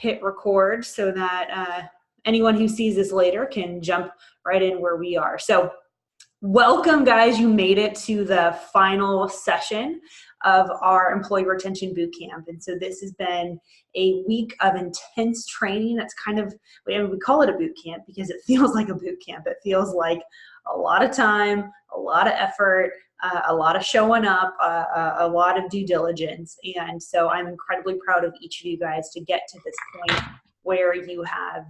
hit record so that anyone who sees this later can jump right in where we are. So welcome, guys. You made it to the final session of our Employee Retention Bootcamp. And so this has been a week of intense training. That's kind of, we call it a bootcamp because it feels like a bootcamp. It feels like a lot of time, a lot of effort, a lot of showing up, a lot of due diligence. And so I'm incredibly proud of each of you guys to get to this point where you have,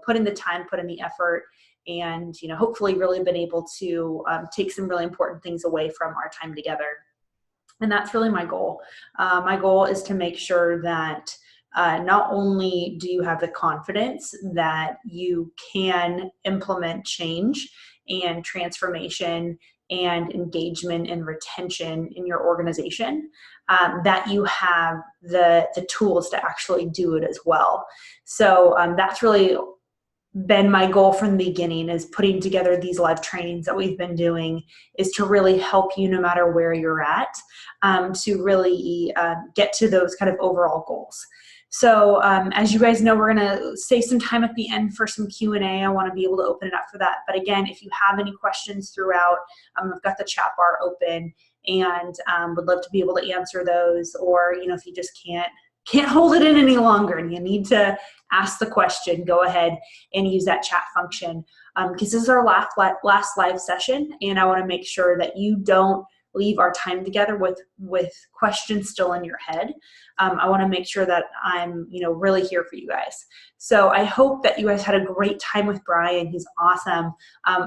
put in the time, put in the effort, and hopefully really been able to take some really important things away from our time together. And that's really my goal. My goal is to make sure that not only do you have the confidence that you can implement change and transformation and engagement and retention in your organization, that you have the tools to actually do it as well. So that's really been my goal from the beginning, is putting together these live trainings that we've been doing, is to really help you no matter where you're at, to really get to those kind of overall goals. So as you guys know, we're going to save some time at the end for some Q&A. I want to be able to open it up for that. But again, if you have any questions throughout, I've got the chat bar open and would love to be able to answer those. Or, if you just can't hold it in any longer and you need to ask the question, go ahead and use that chat function, because this is our last live session, and I want to make sure that you don't leave our time together with questions still in your head. I want to make sure that I'm really here for you guys. So I hope that you guys had a great time with Brian. He's awesome.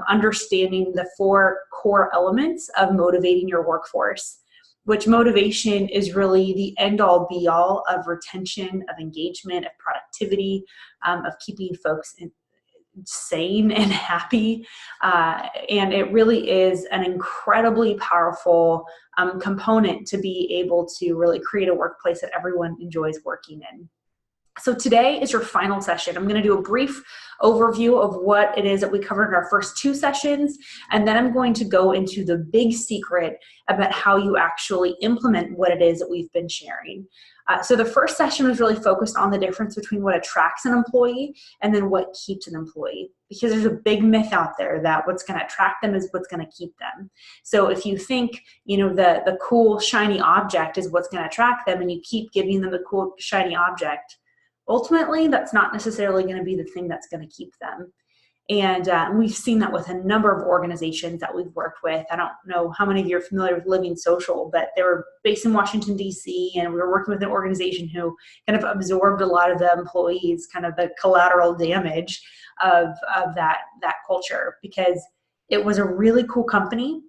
Understanding the 4 core elements of motivating your workforce, which motivation is really the end-all be-all of retention, of engagement, of productivity, of keeping folks sane and happy. And it really is an incredibly powerful component to be able to really create a workplace that everyone enjoys working in. So today is your final session. I'm going to do a brief overview of what it is that we covered in our first 2 sessions, and then I'm going to go into the big secret about how you actually implement what it is that we've been sharing. So the first session was really focused on the difference between what attracts an employee and then what keeps an employee, because there's a big myth out there that what's going to attract them is what's going to keep them. So if you think, the cool, shiny object is what's going to attract them, and you keep giving them the cool, shiny object, ultimately, that's not necessarily going to be the thing that's going to keep them. And we've seen that with a number of organizations that we've worked with. I don't know how many of you are familiar with Living Social, but they were based in Washington, D.C., and we were working with an organization who kind of absorbed a lot of the employees, kind of the collateral damage of that culture, because it was a really cool company.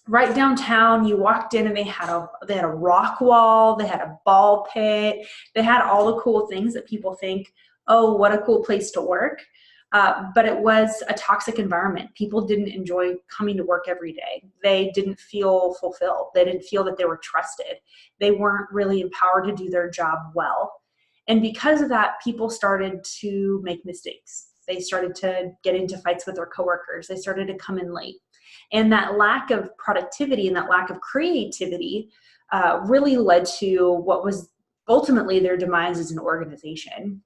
Right downtown, you walked in and they had a rock wall, they had a ball pit, they had all the cool things that people think, oh, what a cool place to work. But it was a toxic environment. People didn't enjoy coming to work every day. They didn't feel fulfilled. They didn't feel that they were trusted. They weren't really empowered to do their job well. And because of that, people started to make mistakes. They started to get into fights with their coworkers. They started to come in late. And that lack of productivity and that lack of creativity really led to what was ultimately their demise as an organization.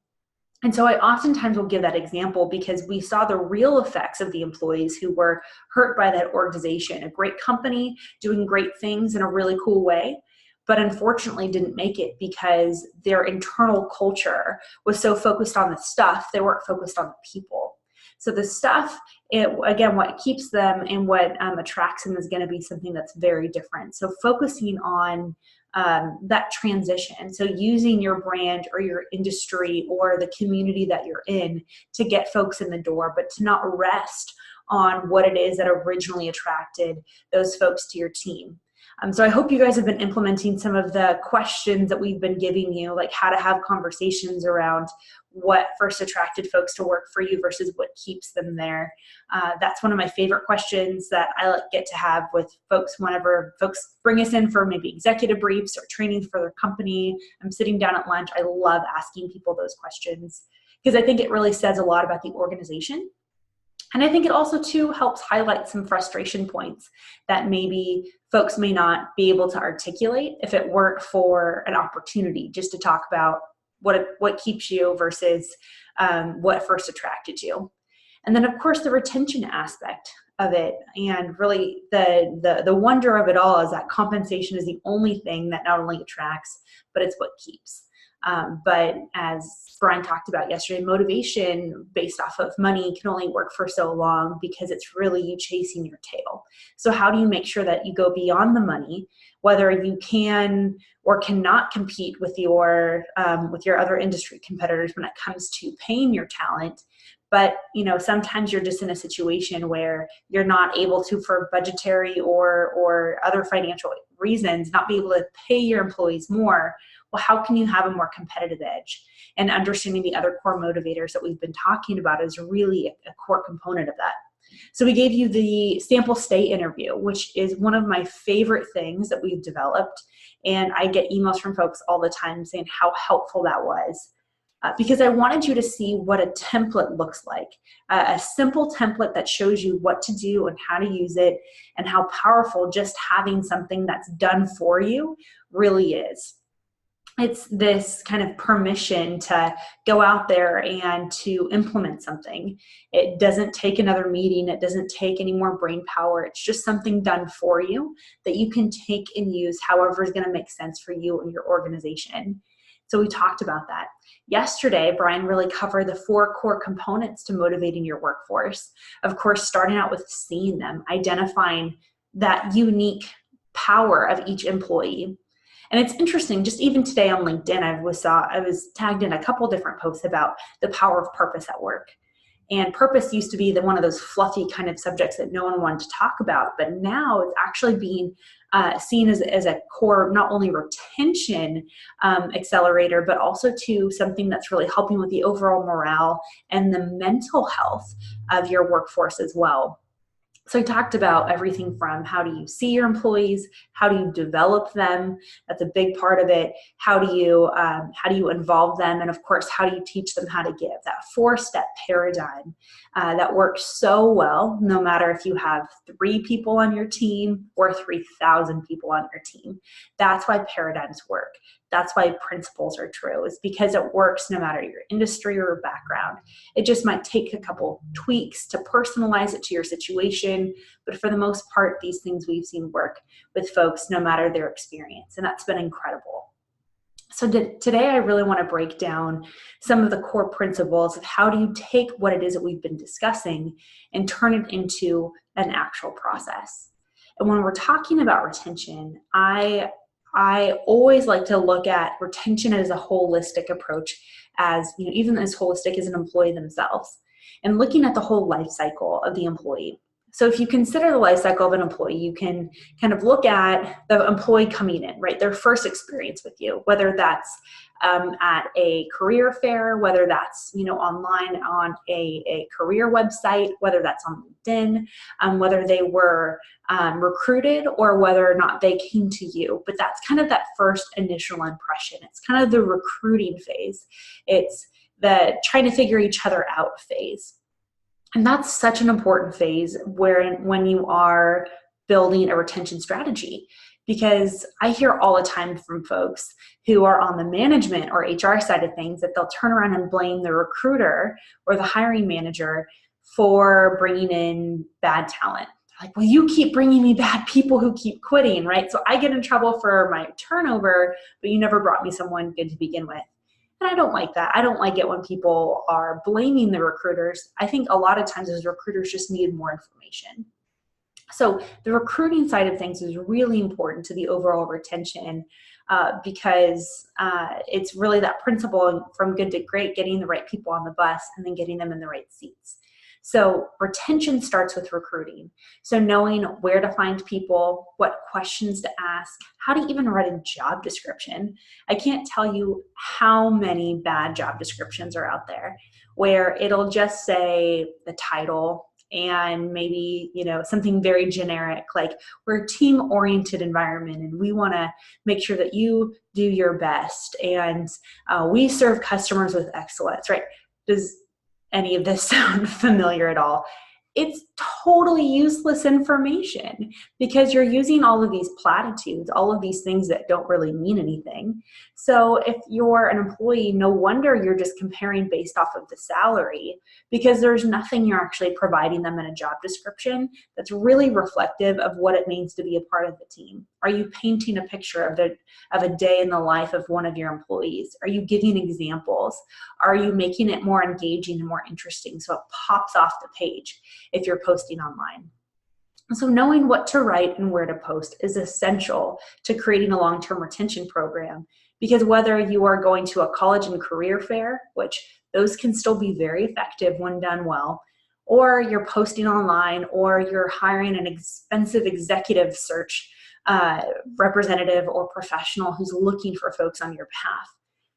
And so I oftentimes will give that example because we saw the real effects of the employees who were hurt by that organization, a great company doing great things in a really cool way, but unfortunately didn't make it because their internal culture was so focused on the stuff, they weren't focused on the people. So the stuff, again, what keeps them and what attracts them is going to be something that's very different. So focusing on that transition. So using your brand or your industry or the community that you're in to get folks in the door, but to not rest on what it is that originally attracted those folks to your team. So I hope you guys have been implementing some of the questions that we've been giving you, like how to have conversations around what first attracted folks to work for you versus what keeps them there. That's one of my favorite questions that I get to have with folks whenever folks bring us in for maybe executive briefs or training for their company. I'm sitting down at lunch. I love asking people those questions because I think it really says a lot about the organization. And I think it also, too, helps highlight some frustration points that maybe folks may not be able to articulate if it weren't for an opportunity just to talk about what keeps you versus what first attracted you. And then, of course, the retention aspect of it, and really the wonder of it all is that compensation is the only thing that not only attracts, but it's what keeps. But as Brian talked about yesterday, motivation based off of money can only work for so long because it's really you chasing your tail. So how do you make sure that you go beyond the money, whether you can or cannot compete with your other industry competitors when it comes to paying your talent? But, sometimes you're just in a situation where you're not able to, for budgetary or other financial reasons, not be able to pay your employees more. Well, how can you have a more competitive edge? And understanding the other core motivators that we've been talking about is really a core component of that. So we gave you the sample stay interview, which is one of my favorite things that we've developed. And I get emails from folks all the time saying how helpful that was. Because I wanted you to see what a template looks like, a simple template that shows you what to do and how to use it, and how powerful just having something that's done for you really is. It's this kind of permission to go out there and to implement something. It doesn't take another meeting. It doesn't take any more brain power. It's just something done for you that you can take and use however is going to make sense for you and your organization. So we talked about that. Yesterday, Brian really covered the 4 core components to motivating your workforce. Of course, starting out with seeing them, identifying that unique power of each employee. And it's interesting, just even today on LinkedIn, I was tagged in a couple different posts about the power of purpose at work. And purpose used to be one of those fluffy kind of subjects that no one wanted to talk about, but now it's actually being seen as a core, not only retention accelerator, but also to something that's really helping with the overall morale and the mental health of your workforce as well. So I talked about everything from how do you see your employees, how do you develop them? That's a big part of it. How do you involve them? And of course, how do you teach them how to give? That 4-step paradigm that works so well, no matter if you have 3 people on your team or 3,000 people on your team. That's why paradigms work. That's why principles are true, is because it works no matter your industry or background. It just might take a couple tweaks to personalize it to your situation, but for the most part, these things we've seen work with folks no matter their experience, and that's been incredible. So today I really want to break down some of the core principles of how do you take what it is that we've been discussing and turn it into an actual process. And when we're talking about retention, I always like to look at retention as a holistic approach, as even as holistic as an employee themselves, and looking at the whole life cycle of the employee. So if you consider the life cycle of an employee, you can kind of look at the employee coming in, right? Their first experience with you, whether that's at a career fair, whether that's online on a career website, whether that's on LinkedIn, whether they were recruited or whether or not they came to you. But that's kind of that first initial impression. It's kind of the recruiting phase. It's the trying to figure each other out phase. And that's such an important phase when you are building a retention strategy, because I hear all the time from folks who are on the management or HR side of things that they'll turn around and blame the recruiter or the hiring manager for bringing in bad talent. Like, well, you keep bringing me bad people who keep quitting, right? So I get in trouble for my turnover, but you never brought me someone good to begin with. And I don't like that. I don't like it when people are blaming the recruiters. I think a lot of times those recruiters just need more information. So the recruiting side of things is really important to the overall retention because it's really that principle from good to great, getting the right people on the bus and then getting them in the right seats. So retention starts with recruiting. So knowing where to find people, what questions to ask, how to even write a job description. I can't tell you how many bad job descriptions are out there where it'll just say the title and maybe, something very generic, like we're a team-oriented environment and we want to make sure that you do your best and we serve customers with excellence, right? Does any of this sound familiar at all? It's totally useless information because you're using all of these platitudes, all of these things that don't really mean anything. So if you're an employee, no wonder you're just comparing based off of the salary, because there's nothing you're actually providing them in a job description that's really reflective of what it means to be a part of the team. Are you painting a picture of a day in the life of one of your employees? Are you giving examples? Are you making it more engaging and more interesting so it pops off the page if you're posting online? So knowing what to write and where to post is essential to creating a long-term retention program, because whether you are going to a college and career fair, which those can still be very effective when done well, or you're posting online, or you're hiring an expensive executive search representative or professional who's looking for folks on your path,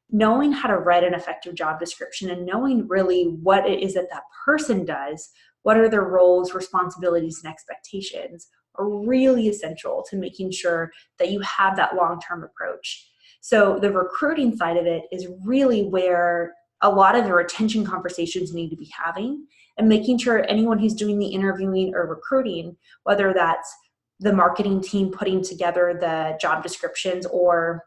knowing how to write an effective job description and knowing really what it is that that person does, what are their roles, responsibilities, and expectations, are really essential to making sure that you have that long-term approach. So the recruiting side of it is really where a lot of the retention conversations need to be having, and making sure anyone who's doing the interviewing or recruiting, whether that's the marketing team putting together the job descriptions or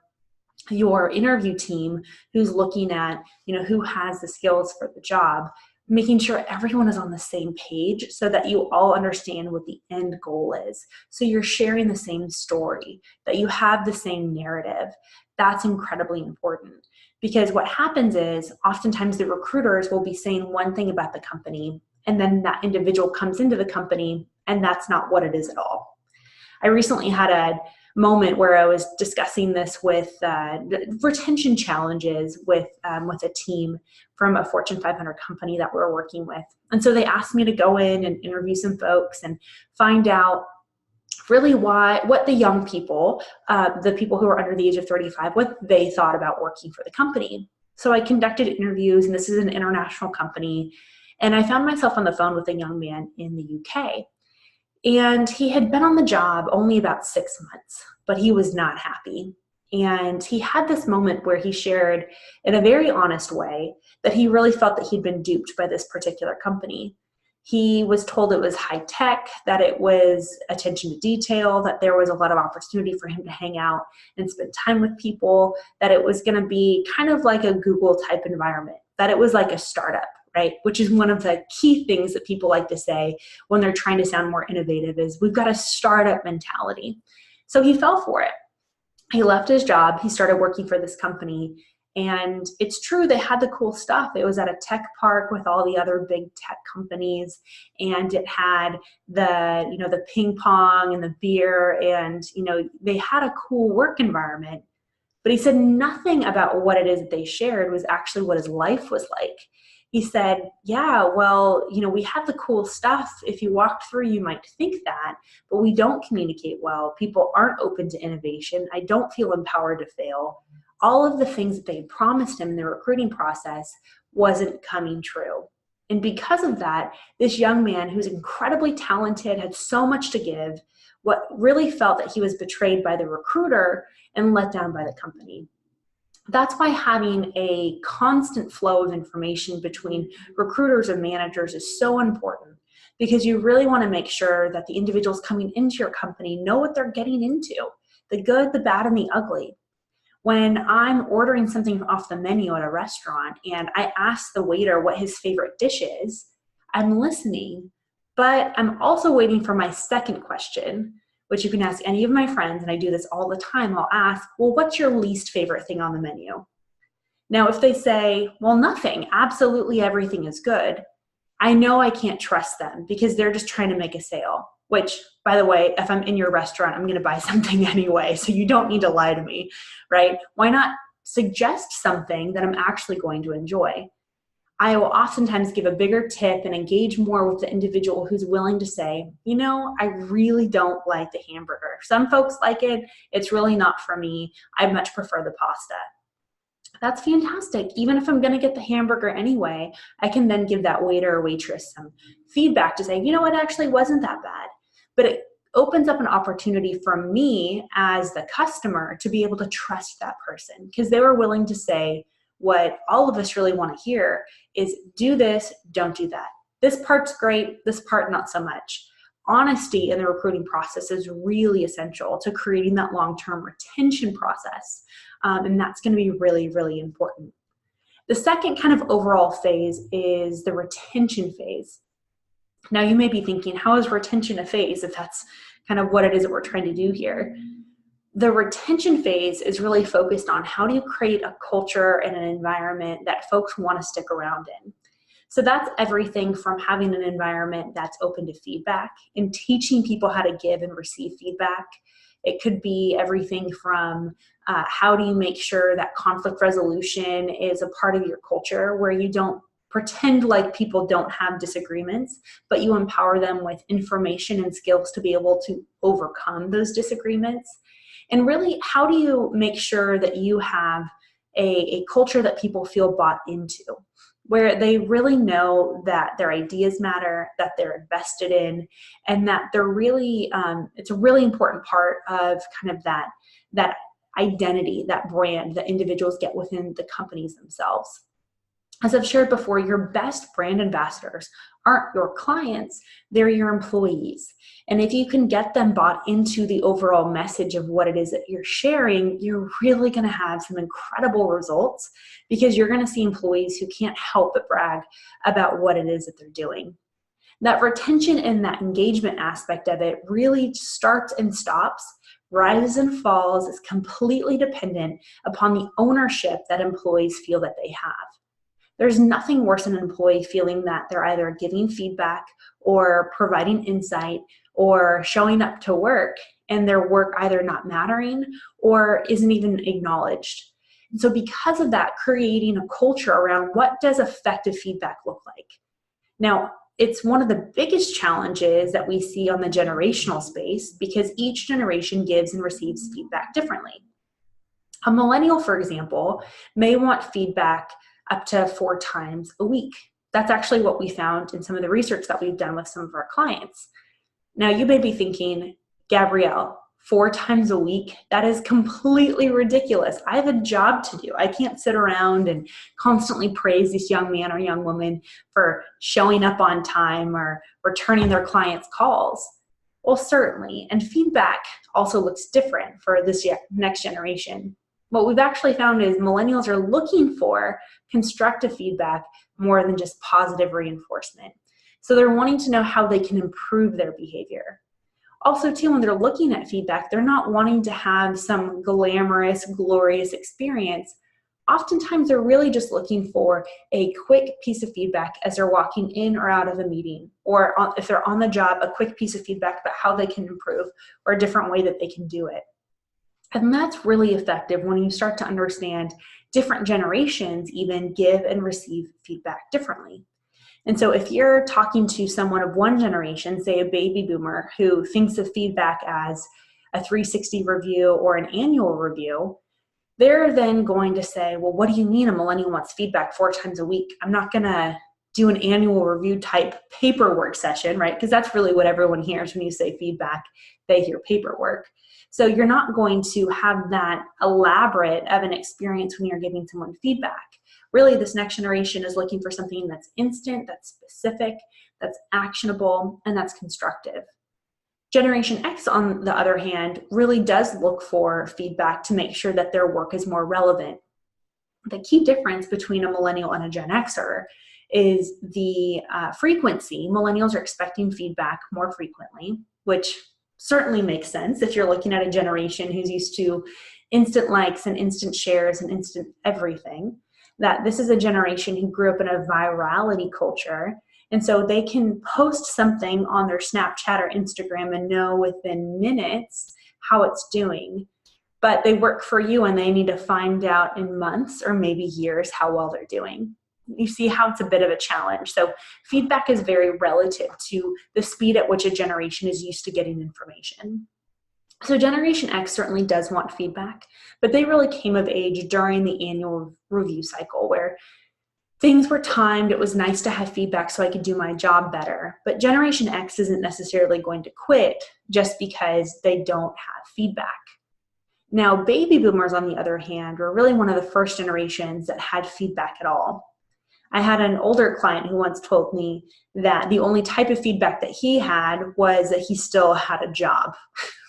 your interview team who's looking at, who has the skills for the job, making sure everyone is on the same page so that you all understand what the end goal is. So you're sharing the same story, that you have the same narrative. That's incredibly important, because what happens is oftentimes the recruiters will be saying one thing about the company, and then that individual comes into the company and that's not what it is at all. I recently had a moment where I was discussing this with retention challenges with a team from a Fortune 500 company that we're working with. And so they asked me to go in and interview some folks and find out really what the young people, the people who are under the age of 35, what they thought about working for the company. So I conducted interviews, and this is an international company, and I found myself on the phone with a young man in the UK. And he had been on the job only about 6 months, but he was not happy. And he had this moment where he shared in a very honest way that he really felt that he'd been duped by this particular company. He was told it was high tech, that it was attention to detail, that there was a lot of opportunity for him to hang out and spend time with people, that it was going to be kind of like a Google type environment, that it was like a startup. Right? Which is one of the key things that people like to say when they're trying to sound more innovative is we've got a startup mentality. So he fell for it. He left his job. He started working for this company. And it's true, they had the cool stuff. It was at a tech park with all the other big tech companies. And it had the ping pong and the beer. And, they had a cool work environment. But he said nothing about what it is that they shared was actually what his life was like. He said, yeah, well, we have the cool stuff. If you walked through, you might think that, but we don't communicate well. People aren't open to innovation. I don't feel empowered to fail. All of the things that they promised him in the recruiting process wasn't coming true. And because of that, this young man who's incredibly talented, had so much to give, what really felt that he was betrayed by the recruiter and let down by the company. That's why having a constant flow of information between recruiters and managers is so important, because you really want to make sure that the individuals coming into your company know what they're getting into, the good, the bad, and the ugly. When I'm ordering something off the menu at a restaurant and I ask the waiter what his favorite dish is, I'm listening, but I'm also waiting for my second question, which you can ask any of my friends, and I do this all the time. I'll ask, well, what's your least favorite thing on the menu? Now, if they say, well, nothing, absolutely everything is good, I know I can't trust them because they're just trying to make a sale, which, by the way, if I'm in your restaurant, I'm going to buy something anyway, so you don't need to lie to me, right? Why not suggest something that I'm actually going to enjoy? I will oftentimes give a bigger tip and engage more with the individual who's willing to say, I really don't like the hamburger. Some folks like it. It's really not for me. I much prefer the pasta. That's fantastic. Even if I'm going to get the hamburger anyway, I can then give that waiter or waitress some feedback to say, it actually wasn't that bad. But it opens up an opportunity for me as the customer to be able to trust that person, because they were willing to say, what all of us really want to hear is do this, don't do that. this part's great, this part not so much. Honesty in the recruiting process is really essential to creating that long-term retention process. And that's going to be really, really important. The second kind of overall phase is the retention phase. Now you may be thinking, how is retention a phase if that's kind of what it is that we're trying to do here? The retention phase is really focused on how do you create a culture and an environment that folks want to stick around in. So that's everything from having an environment that's open to feedback and teaching people how to give and receive feedback. It could be everything from how do you make sure that conflict resolution is a part of your culture where you don't pretend like people don't have disagreements, but you empower them with information and skills to be able to overcome those disagreements. And really, how do you make sure that you have a culture that people feel bought into, where they really know that their ideas matter, that they're invested in, and that they're really, it's a really important part of kind of that identity, that brand that individuals get within the companies themselves. As I've shared before, your best brand ambassadors aren't your clients, they're your employees. And if you can get them bought into the overall message of what it is that you're sharing, you're really going to have some incredible results because you're going to see employees who can't help but brag about what it is that they're doing. That retention and that engagement aspect of it really starts and stops, rises and falls, is completely dependent upon the ownership that employees feel that they have. There's nothing worse than an employee feeling that they're either giving feedback or providing insight or showing up to work and their work either not mattering or isn't even acknowledged. And so because of that, creating a culture around what does effective feedback look like? Now, it's one of the biggest challenges that we see on the generational space because each generation gives and receives feedback differently. A millennial, for example, may want feedback up to 4 times a week. That's actually what we found in some of the research that we've done with some of our clients. Now, you may be thinking, Gabrielle, 4 times a week, that is completely ridiculous. I have a job to do. I can't sit around and constantly praise this young man or young woman for showing up on time or returning their clients' calls. Well, certainly, and feedback also looks different for this next generation. What we've actually found is millennials are looking for constructive feedback more than just positive reinforcement. So they're wanting to know how they can improve their behavior. Also, too, when they're looking at feedback, they're not wanting to have some glamorous, glorious experience. Oftentimes, they're really just looking for a quick piece of feedback as they're walking in or out of a meeting, or if they're on the job, a quick piece of feedback about how they can improve or a different way that they can do it. And that's really effective when you start to understand different generations even give and receive feedback differently. And so if you're talking to someone of one generation, say a baby boomer, who thinks of feedback as a 360 review or an annual review, they're then going to say, well, what do you mean a millennial wants feedback 4 times a week? I'm not going to do an annual review type paperwork session, right? Because that's really what everyone hears when you say feedback. They hear paperwork. So you're not going to have that elaborate of an experience when you're giving someone feedback. Really, this next generation is looking for something that's instant, that's specific, that's actionable, and that's constructive. Generation X, on the other hand, really does look for feedback to make sure that their work is more relevant. The key difference between a millennial and a Gen Xer is the frequency. Millennials are expecting feedback more frequently, which certainly makes sense if you're looking at a generation who's used to instant likes and instant shares and instant everything. That this is a generation who grew up in a virality culture. And so they can post something on their Snapchat or Instagram and know within minutes how it's doing. But they work for you and they need to find out in months or maybe years how well they're doing. You see how it's a bit of a challenge. So feedback is very relative to the speed at which a generation is used to getting information. So Generation X certainly does want feedback, but they really came of age during the annual review cycle where things were timed. It was nice to have feedback so I could do my job better. But Generation X isn't necessarily going to quit just because they don't have feedback. Now, baby boomers, on the other hand, were really one of the first generations that had feedback at all. I had an older client who once told me that the only type of feedback that he had was that he still had a job,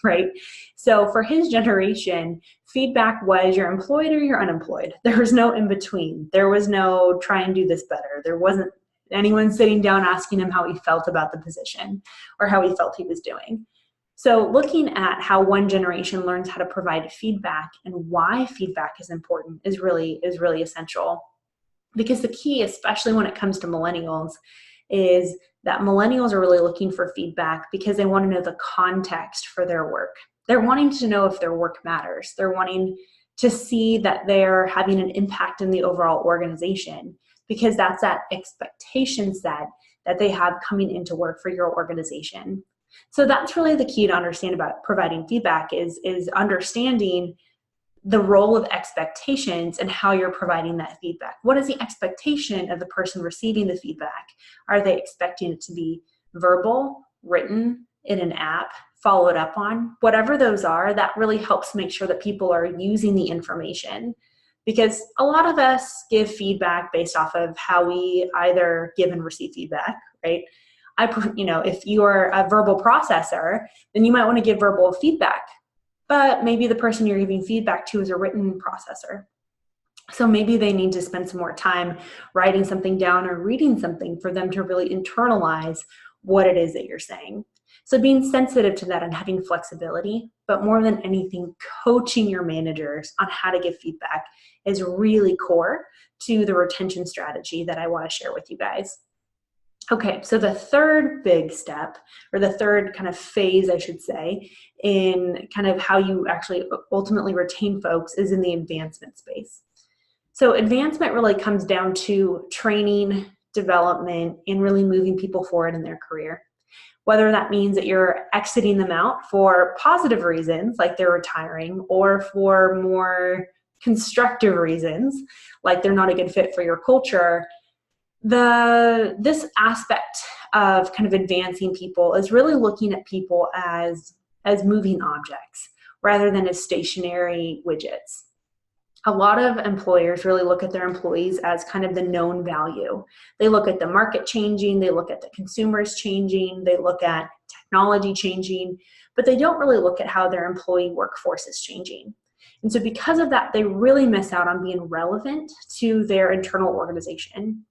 right? So for his generation, feedback was you're employed or you're unemployed. There was no in between. There was no try and do this better. There wasn't anyone sitting down asking him how he felt about the position or how he felt he was doing. So looking at how one generation learns how to provide feedback and why feedback is important is really essential. Because the key, especially when it comes to millennials, is that millennials are really looking for feedback because they want to know the context for their work. They're wanting to know if their work matters. They're wanting to see that they're having an impact in the overall organization, because that's that expectation set that they have coming into work for your organization. So that's really the key to understand about providing feedback is understanding the role of expectations and how you're providing that feedback. What is the expectation of the person receiving the feedback? Are they expecting it to be verbal, written, in an app, followed up on? Whatever those are, that really helps make sure that people are using the information. Because a lot of us give feedback based off of how we either give and receive feedback, right? If you are a verbal processor, then you might want to give verbal feedback. But maybe the person you're giving feedback to is a written processor. So maybe they need to spend some more time writing something down or reading something for them to really internalize what it is that you're saying. So being sensitive to that and having flexibility, but more than anything, coaching your managers on how to give feedback is really core to the retention strategy that I want to share with you guys. Okay, so the third big step, or the third kind of phase, I should say, in kind of how you actually ultimately retain folks is in the advancement space. So advancement really comes down to training, development, and really moving people forward in their career. Whether that means that you're exiting them out for positive reasons, like they're retiring, or for more constructive reasons, like they're not a good fit for your culture, this aspect of kind of advancing people is really looking at people as moving objects rather than as stationary widgets. A lot of employers really look at their employees as kind of the known value. They look at the market changing, they look at the consumers changing, they look at technology changing, but they don't really look at how their employee workforce is changing. And so because of that, they really miss out on being relevant to their internal organization.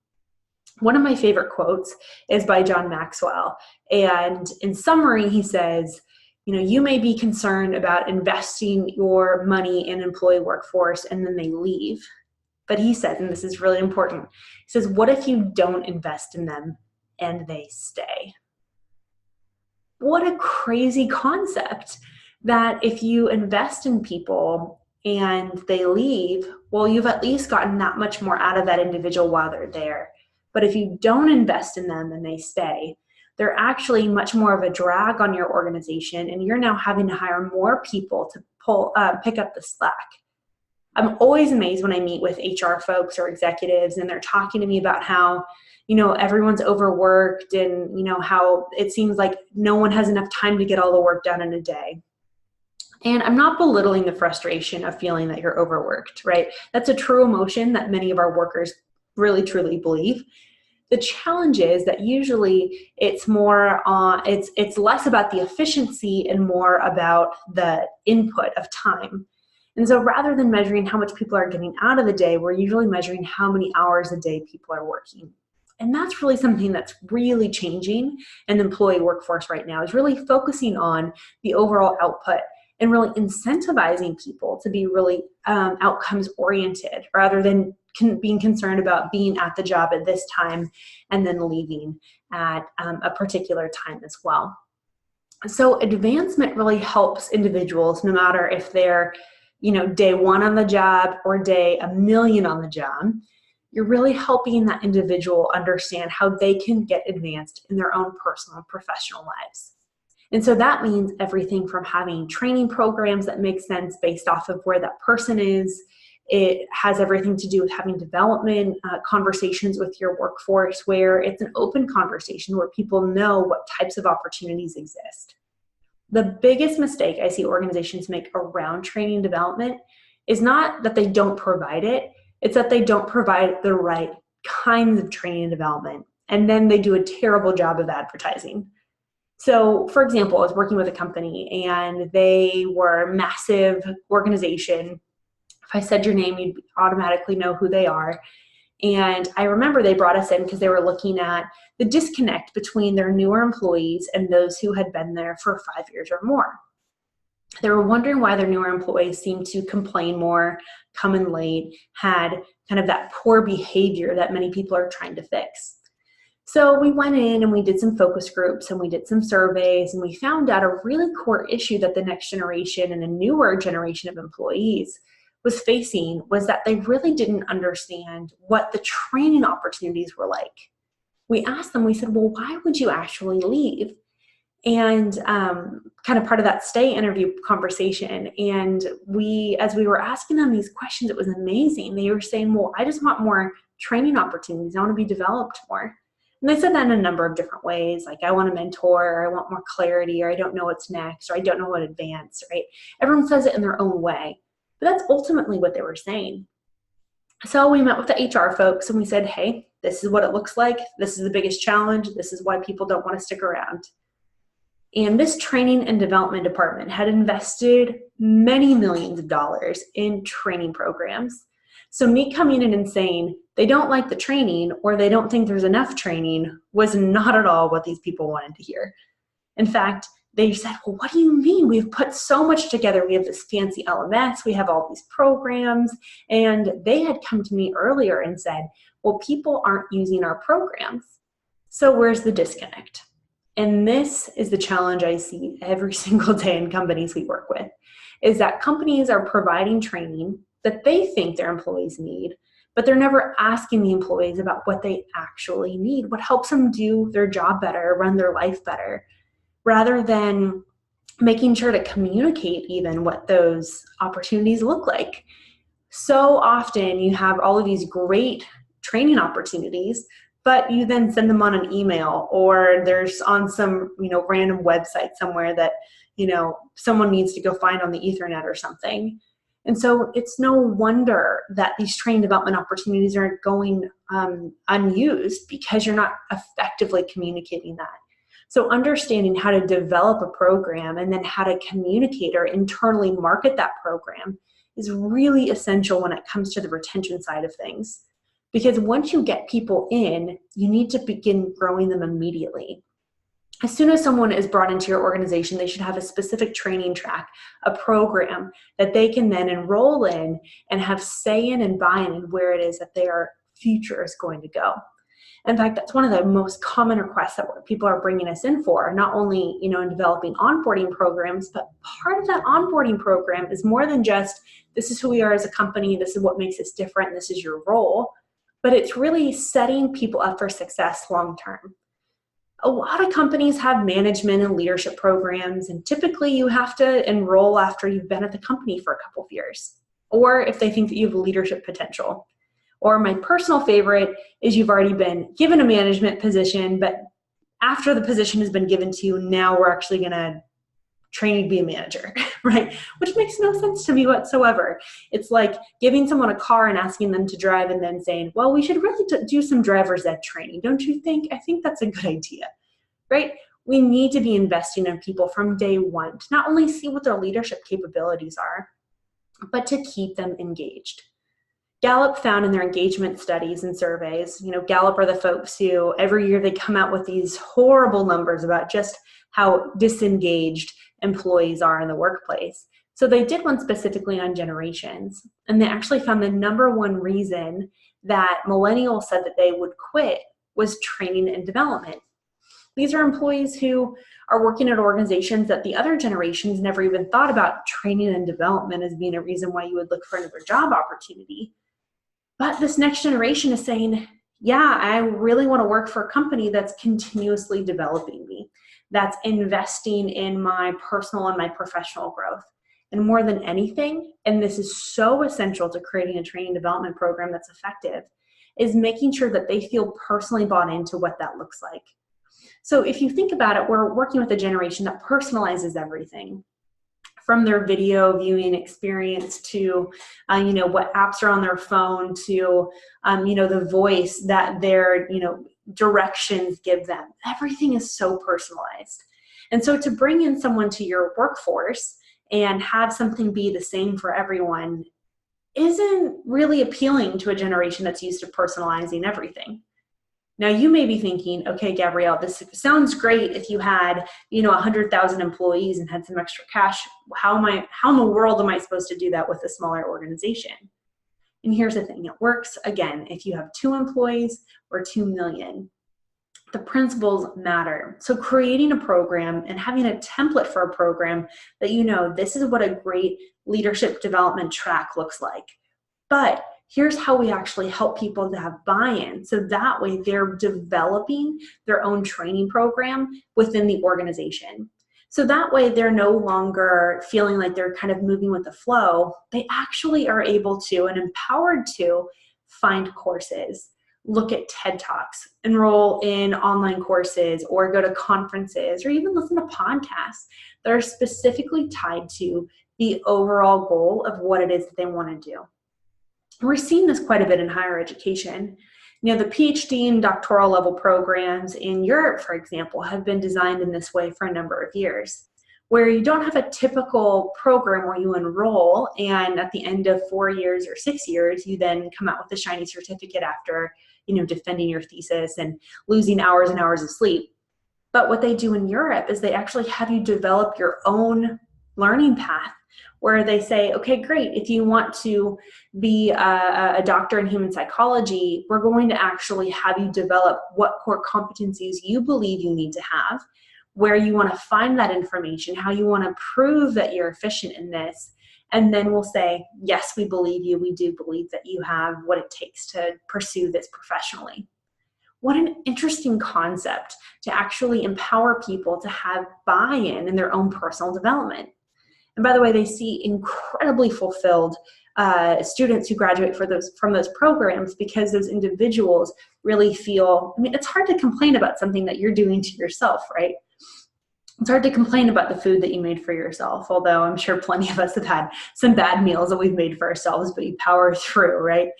One of my favorite quotes is by John Maxwell. And in summary, he says, you may be concerned about investing your money in employee workforce and then they leave. But he said, and this is really important, he says, what if you don't invest in them and they stay? What a crazy concept that if you invest in people and they leave, well, you've at least gotten that much more out of that individual while they're there. But if you don't invest in them and they stay, they're actually much more of a drag on your organization, and you're now having to hire more people to pick up the slack. I'm always amazed when I meet with HR folks or executives and they're talking to me about how, everyone's overworked and, how it seems like no one has enough time to get all the work done in a day. And I'm not belittling the frustration of feeling that you're overworked, right? That's a true emotion that many of our workers really truly believe. The challenge is that usually it's more it's less about the efficiency and more about the input of time. And so rather than measuring how much people are getting out of the day, we're usually measuring how many hours a day people are working. And that's really something that's really changing in the employee workforce right now, is really focusing on the overall output and really incentivizing people to be really outcomes oriented rather than being concerned about being at the job at this time and then leaving at a particular time as well. So advancement really helps individuals, no matter if they're, day one on the job or day 1,000,000 on the job. You're really helping that individual understand how they can get advanced in their own personal and professional lives. And so that means everything from having training programs that make sense based off of where that person is. It has everything to do with having development conversations with your workforce where it's an open conversation where people know what types of opportunities exist. The biggest mistake I see organizations make around training development is not that they don't provide it, it's that they don't provide the right kinds of training and development, and then they do a terrible job of advertising. So, for example, I was working with a company and they were a massive organization. If I said your name, you'd automatically know who they are. And I remember they brought us in because they were looking at the disconnect between their newer employees and those who had been there for 5 years or more. They were wondering why their newer employees seemed to complain more, come in late, had kind of that poor behavior that many people are trying to fix. So we went in and we did some focus groups and we did some surveys, and we found out a really core issue that the next generation and the newer generation of employees was facing was that they really didn't understand what the training opportunities were like. We asked them, we said, well, why would you actually leave? And kind of part of that stay interview conversation. And as we were asking them these questions, it was amazing. They were saying, well, I just want more training opportunities. I want to be developed more. And they said that in a number of different ways, like I want a mentor, or I want more clarity, or I don't know what's next, or I don't know what advance, right? Everyone says it in their own way, but that's ultimately what they were saying. So we met with the HR folks and we said, hey, this is what it looks like. This is the biggest challenge. This is why people don't want to stick around. And this training and development department had invested many millions of dollars in training programs. So me coming in and saying they don't like the training or they don't think there's enough training was not at all what these people wanted to hear. In fact, they said, well, what do you mean? We've put so much together. We have this fancy LMS. We have all these programs. And they had come to me earlier and said, well, people aren't using our programs. So where's the disconnect? And this is the challenge I see every single day in companies we work with, is that companies are providing training that they think their employees need, but they're never asking the employees about what they actually need, what helps them do their job better, run their life better, rather than making sure to communicate even what those opportunities look like. So often you have all of these great training opportunities, but you then send them on an email, or there's on some, random website somewhere that, someone needs to go find on the Ethernet or something. And so it's no wonder that these training development opportunities are going unused, because you're not effectively communicating that. So understanding how to develop a program and then how to communicate or internally market that program is really essential when it comes to the retention side of things. Because once you get people in, you need to begin growing them immediately. As soon as someone is brought into your organization, they should have a specific training track, a program that they can then enroll in and have say in and buy in where it is that their future is going to go. In fact, that's one of the most common requests that people are bringing us in for, not only, in developing onboarding programs, but part of that onboarding program is more than just, this is who we are as a company, this is what makes us different, this is your role, but it's really setting people up for success long term. A lot of companies have management and leadership programs, and typically you have to enroll after you've been at the company for a couple of years, or if they think that you have leadership potential. Or my personal favorite is you've already been given a management position, but after the position has been given to you, now we're actually going to train you to be a manager, right? Which makes no sense to me whatsoever. It's like giving someone a car and asking them to drive and then saying, well, we should really do some driver's ed training, don't you think? I think that's a good idea, right? We need to be investing in people from day one to not only see what their leadership capabilities are, but to keep them engaged. Gallup found in their engagement studies and surveys, Gallup are the folks who every year they come out with these horrible numbers about just how disengaged employees are in the workplace. So they did one specifically on generations, and they actually found the number one reason that millennials said that they would quit was training and development. These are employees who are working at organizations that the other generations never even thought about training and development as being a reason why you would look for another job opportunity. But this next generation is saying, yeah, I really want to work for a company that's continuously developing me, that's investing in my personal and my professional growth. And more than anything, and this is so essential to creating a training development program that's effective, is making sure that they feel personally bought into what that looks like. So if you think about it, we're working with a generation that personalizes everything. from their video viewing experience to, what apps are on their phone to, the voice that their, directions give them. Everything is so personalized. And so to bring in someone to your workforce and have something be the same for everyone isn't really appealing to a generation that's used to personalizing everything. Now you may be thinking, okay, Gabrielle, this sounds great if you had, 100,000 employees and had some extra cash. How in the world am I supposed to do that with a smaller organization? And here's the thing, it works again if you have 2 employees or 2 million. The principles matter. So creating a program and having a template for a program that this is what a great leadership development track looks like. But here's how we actually help people to have buy-in. So that way they're developing their own training program within the organization. So that way they're no longer feeling like they're kind of moving with the flow. They actually are able to and empowered to find courses, look at TED Talks, enroll in online courses, or go to conferences, or even listen to podcasts that are specifically tied to the overall goal of what it is that they want to do. We're seeing this quite a bit in higher education. The PhD and doctoral level programs in Europe, for example, have been designed in this way for a number of years, where you don't have a typical program where you enroll and at the end of 4 years or 6 years, you then come out with a shiny certificate after, defending your thesis and losing hours and hours of sleep. But what they do in Europe is they actually have you develop your own learning path, where they say, okay, great, if you want to be a doctor in human psychology, we're going to actually have you develop what core competencies you believe you need to have, where you want to find that information, how you want to prove that you're efficient in this. And then we'll say, yes, we believe you. We do believe that you have what it takes to pursue this professionally. What an interesting concept to actually empower people to have buy-in in their own personal development. And by the way, they see incredibly fulfilled students who graduate from those programs because those individuals really feel, it's hard to complain about something that you're doing to yourself, right? It's hard to complain about the food that you made for yourself, although I'm sure plenty of us have had some bad meals that we've made for ourselves, but you power through, right?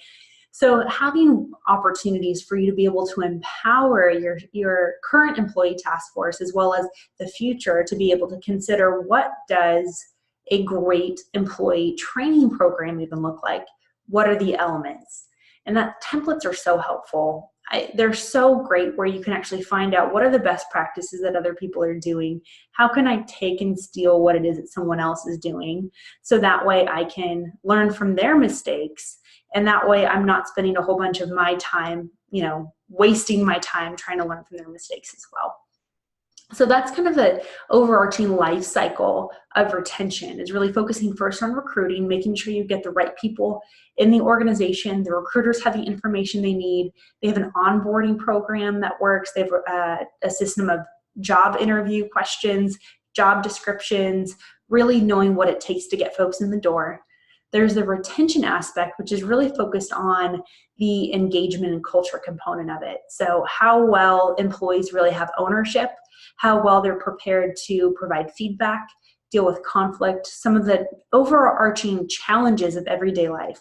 So having opportunities for you to be able to empower your current employee task force as well as the future to be able to consider what does a great employee training program even look like? What are the elements? And that templates are so helpful. They're so great where you can actually find out what are the best practices that other people are doing. How can I take and steal what it is that someone else is doing? So that way I can learn from their mistakes. And that way I'm not spending a whole bunch of my time, wasting my time trying to learn from their mistakes as well. So that's kind of the overarching life cycle of retention, is really focusing first on recruiting, making sure you get the right people in the organization. The recruiters have the information they need. They have an onboarding program that works. They have a system of job interview questions, job descriptions, really knowing what it takes to get folks in the door. There's the retention aspect, which is really focused on the engagement and culture component of it. So how well employees really have ownership, how well they're prepared to provide feedback, deal with conflict, some of the overarching challenges of everyday life.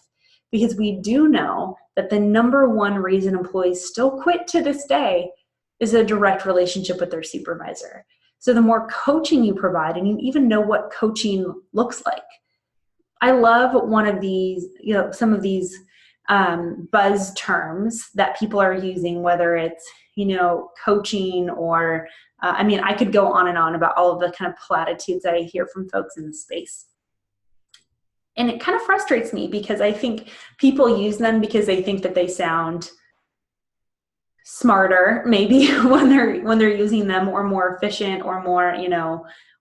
Because we do know that the number one reason employees still quit to this day is a direct relationship with their supervisor. So the more coaching you provide, and you even know what coaching looks like. I love one of these, some of these buzz terms that people are using, whether it's, coaching or, I could go on and on about all of the kind of platitudes that I hear from folks in the space. And it kind of frustrates me because I think people use them because they think that they sound smarter, maybe when they're using them, or more efficient, or more,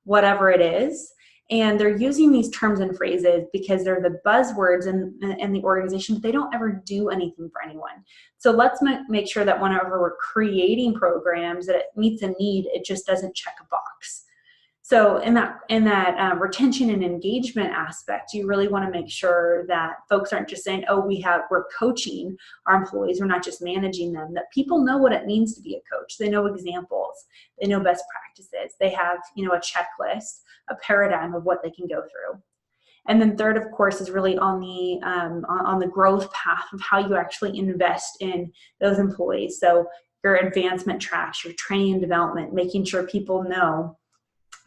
whatever it is. And they're using these terms and phrases because they're the buzzwords in the organization, but they don't ever do anything for anyone. So let's make sure that whenever we're creating programs that it meets a need, it just doesn't check a box. So in that retention and engagement aspect, you really want to make sure that folks aren't just saying, oh, we're coaching our employees, we're not just managing them, that people know what it means to be a coach. They know examples, they know best practices, they have, a checklist, a paradigm of what they can go through. And then third, of course, is really on the growth path of how you actually invest in those employees. So your advancement tracks, your training and development, making sure people know,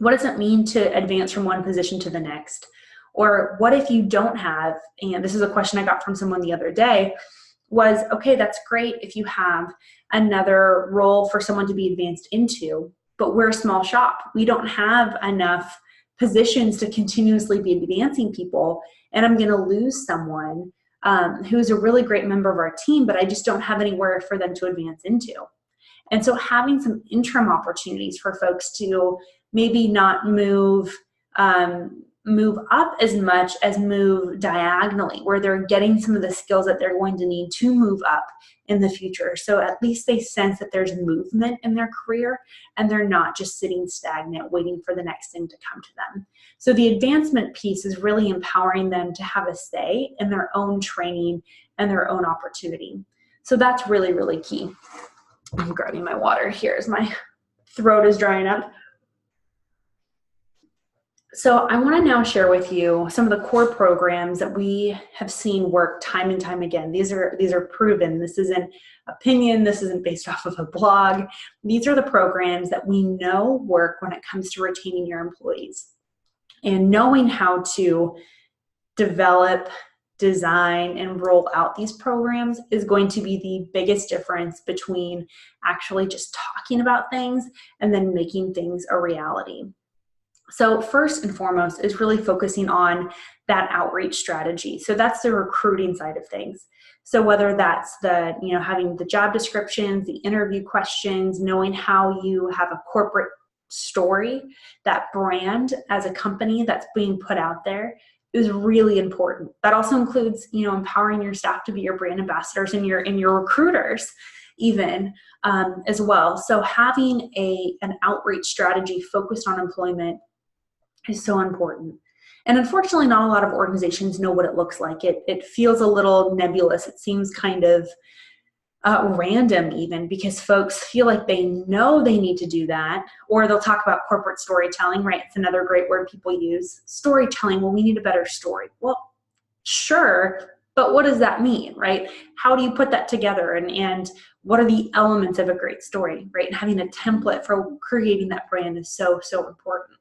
what does it mean to advance from one position to the next? Or what if you don't have, and this is a question I got from someone the other day, was, okay, that's great if you have another role for someone to be advanced into, but we're a small shop. We don't have enough positions to continuously be advancing people, and I'm going to lose someone who's a really great member of our team, but I just don't have anywhere for them to advance into. And so having some interim opportunities for folks to maybe not move up as much as move diagonally, where they're getting some of the skills that they're going to need to move up in the future. So at least they sense that there's movement in their career and they're not just sitting stagnant waiting for the next thing to come to them. So the advancement piece is really empowering them to have a say in their own training and their own opportunity. So that's really, really key. I'm grabbing my water here as my throat is drying up. So I want to now share with you some of the core programs that we have seen work time and time again. These are proven. This isn't opinion. This isn't based off of a blog. These are the programs that we know work when it comes to retaining your employees. And knowing how to develop, design, and roll out these programs is going to be the biggest difference between actually just talking about things and then making things a reality. So first and foremost is really focusing on that outreach strategy. So that's the recruiting side of things. So whether that's having the job descriptions, the interview questions, knowing how you have a corporate story, that brand as a company that's being put out there is really important. That also includes, empowering your staff to be your brand ambassadors and your recruiters even as well. So having an outreach strategy focused on employment is so important. And unfortunately, not a lot of organizations know what it looks like. It feels a little nebulous. It seems kind of random even, because folks feel like they know they need to do that, or they'll talk about corporate storytelling, right? It's another great word people use. Storytelling, well, we need a better story. Well, sure, but what does that mean, right? How do you put that together? And what are the elements of a great story, right? And having a template for creating that brand is so, so important.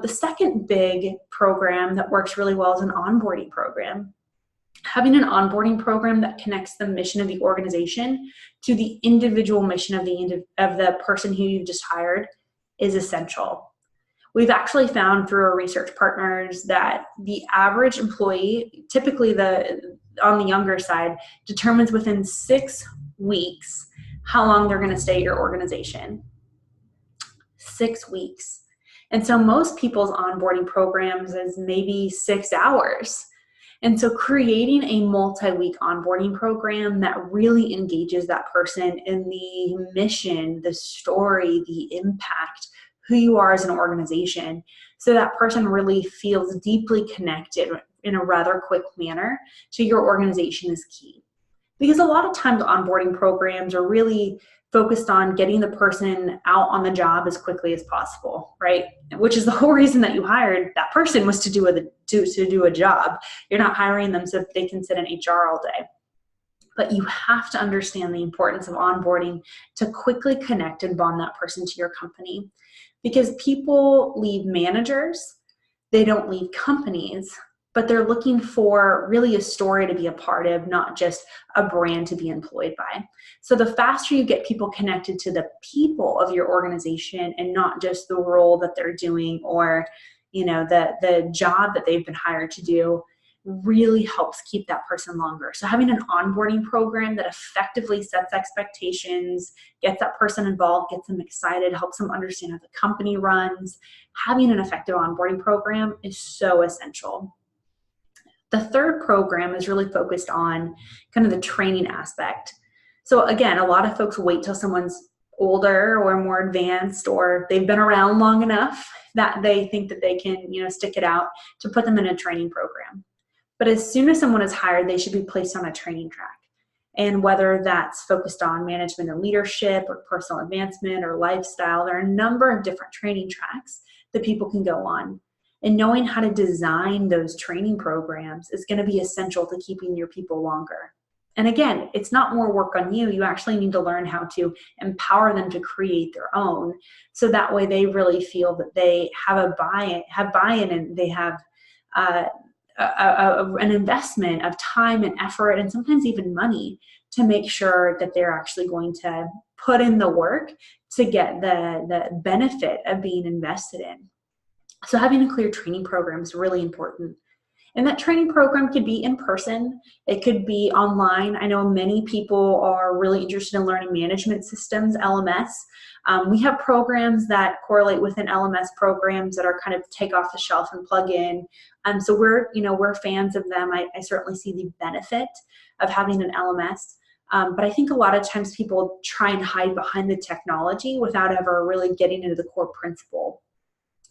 The second big program that works really well is an onboarding program. Having an onboarding program that connects the mission of the organization to the individual mission of the person who you've just hired is essential. We've actually found through our research partners that the average employee, typically on the younger side, determines within 6 weeks how long they're going to stay at your organization. 6 weeks. And so most people's onboarding programs is maybe 6 hours. And so creating a multi-week onboarding program that really engages that person in the mission, the story, the impact, who you are as an organization, so that person really feels deeply connected in a rather quick manner to your organization is key. Because a lot of times onboarding programs are really focused on getting the person out on the job as quickly as possible, right? Which is the whole reason that you hired that person, was to do a job. You're not hiring them so that they can sit in HR all day. But you have to understand the importance of onboarding to quickly connect and bond that person to your company. Because people leave managers, they don't leave companies, but they're looking for really a story to be a part of, not just a brand to be employed by. So the faster you get people connected to the people of your organization and not just the role that they're doing or, the job that they've been hired to do, really helps keep that person longer. So having an onboarding program that effectively sets expectations, gets that person involved, gets them excited, helps them understand how the company runs, having an effective onboarding program is so essential. The third program is really focused on kind of the training aspect. So again, a lot of folks wait till someone's older or more advanced, or they've been around long enough that they think that they can, stick it out, to put them in a training program. But as soon as someone is hired, they should be placed on a training track. And whether that's focused on management and leadership or personal advancement or lifestyle, there are a number of different training tracks that people can go on. And knowing how to design those training programs is going to be essential to keeping your people longer. And again, it's not more work on you. You actually need to learn how to empower them to create their own, so that way they really feel that they have buy-in, and they have an investment of time and effort, and sometimes even money, to make sure that they're actually going to put in the work to get the benefit of being invested in. So having a clear training program is really important. And that training program could be in person. It could be online. I know many people are really interested in learning management systems, LMS. We have programs that correlate with an LMS programs that are kind of take off the shelf and plug in. So we're fans of them. I certainly see the benefit of having an LMS. But I think a lot of times people try and hide behind the technology without ever really getting into the core principle.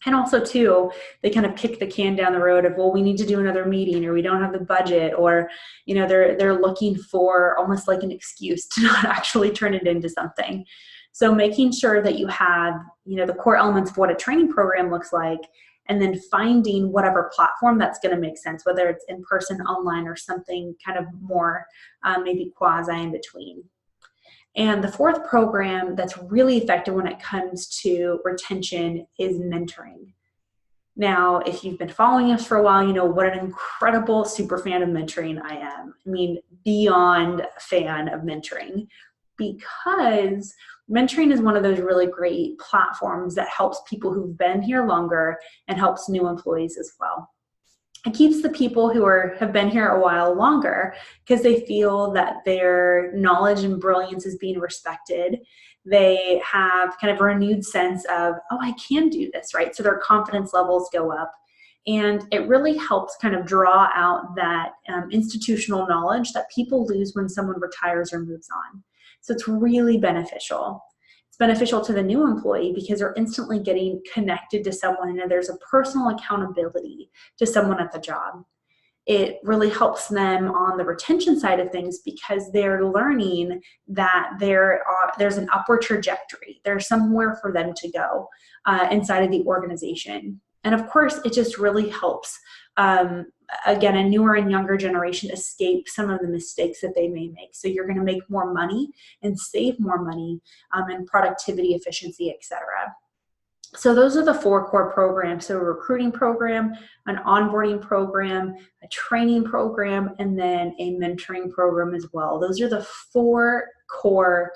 And also, too, they kind of kick the can down the road of, well, we need to do another meeting, or we don't have the budget, or, they're looking for almost like an excuse to not actually turn it into something. So making sure that you have, the core elements of what a training program looks like, and then finding whatever platform that's going to make sense, whether it's in person, online, or something kind of more maybe quasi in between. And the fourth program that's really effective when it comes to retention is mentoring. Now, if you've been following us for a while, you know what an incredible super fan of mentoring I am. I mean, beyond fan of mentoring, because mentoring is one of those really great platforms that helps people who've been here longer and helps new employees as well. It keeps the people who have been here a while longer because they feel that their knowledge and brilliance is being respected. They have kind of a renewed sense of, oh, I can do this, right? So their confidence levels go up. And it really helps kind of draw out that institutional knowledge that people lose when someone retires or moves on. So it's really beneficial. It's beneficial to the new employee because they're instantly getting connected to someone and there's a personal accountability to someone at the job. It really helps them on the retention side of things because they're learning that there's an upward trajectory. There's somewhere for them to go inside of the organization. And of course, it just really helps, again, a newer and younger generation escape some of the mistakes that they may make. So you're going to make more money and save more money in productivity, efficiency, etc. So those are the 4 core programs. So a recruiting program, an onboarding program, a training program, and then a mentoring program as well. Those are the 4 core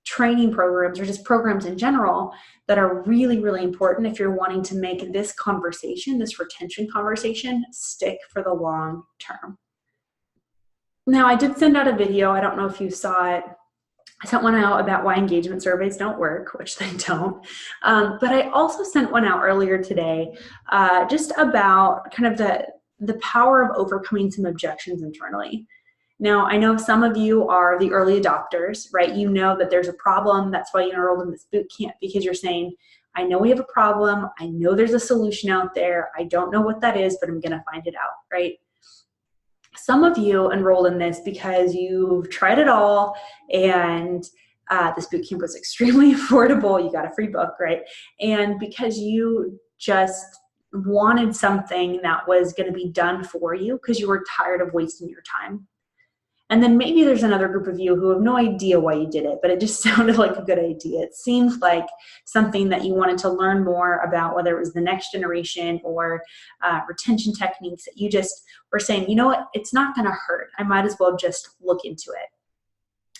training programs, or just programs in general, that are really, really important if you're wanting to make this conversation, this retention conversation, stick for the long term. Now, I did send out a video. I don't know if you saw it. I sent one out about why engagement surveys don't work, which they don't. But I also sent one out earlier today just about kind of the power of overcoming some objections internally. Now, I know some of you are the early adopters, right? You know that there's a problem. That's why you enrolled in this boot camp, because you're saying, I know we have a problem. I know there's a solution out there. I don't know what that is, but I'm going to find it out, right? Some of you enrolled in this because you've tried it all and this boot camp was extremely affordable. You got a free book, right? And because you just wanted something that was going to be done for you because you were tired of wasting your time. And then maybe there's another group of you who have no idea why you did it, but it just sounded like a good idea. It seemed like something that you wanted to learn more about, whether it was the next generation or retention techniques, that you just were saying, you know what, it's not going to hurt. I might as well just look into it.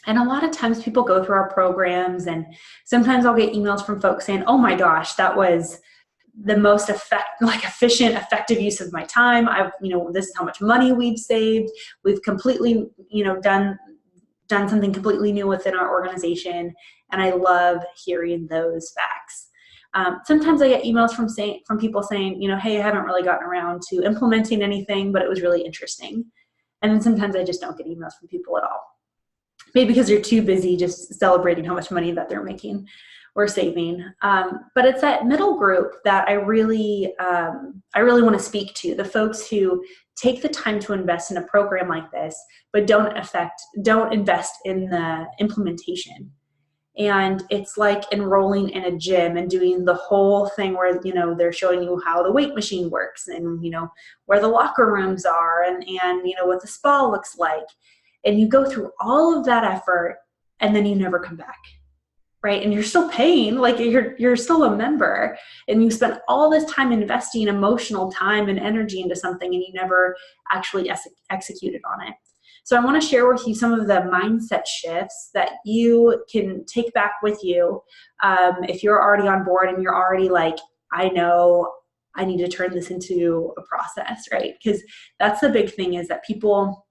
And a lot of times people go through our programs, and sometimes I'll get emails from folks saying, oh my gosh, that was the most efficient, effective use of my time. This is how much money we've saved. We've completely, done something completely new within our organization. And I love hearing those facts. Sometimes I get emails from people saying, hey, I haven't really gotten around to implementing anything, but it was really interesting. And then sometimes I just don't get emails from people at all. maybe because they're too busy just celebrating how much money that they're making or saving. But it's that middle group that I really want to speak to, the folks who take the time to invest in a program like this, but don't invest in the implementation. And it's like enrolling in a gym and doing the whole thing where, they're showing you how the weight machine works and, where the locker rooms are and what the spa looks like. And you go through all of that effort and then you never come back, right? And you're still paying, like you're still a member, and you spent all this time investing emotional time and energy into something and you never actually executed on it. So I want to share with you some of the mindset shifts that you can take back with you if you're already on board and you're already like, I know I need to turn this into a process, right? Because that's the big thing, is that people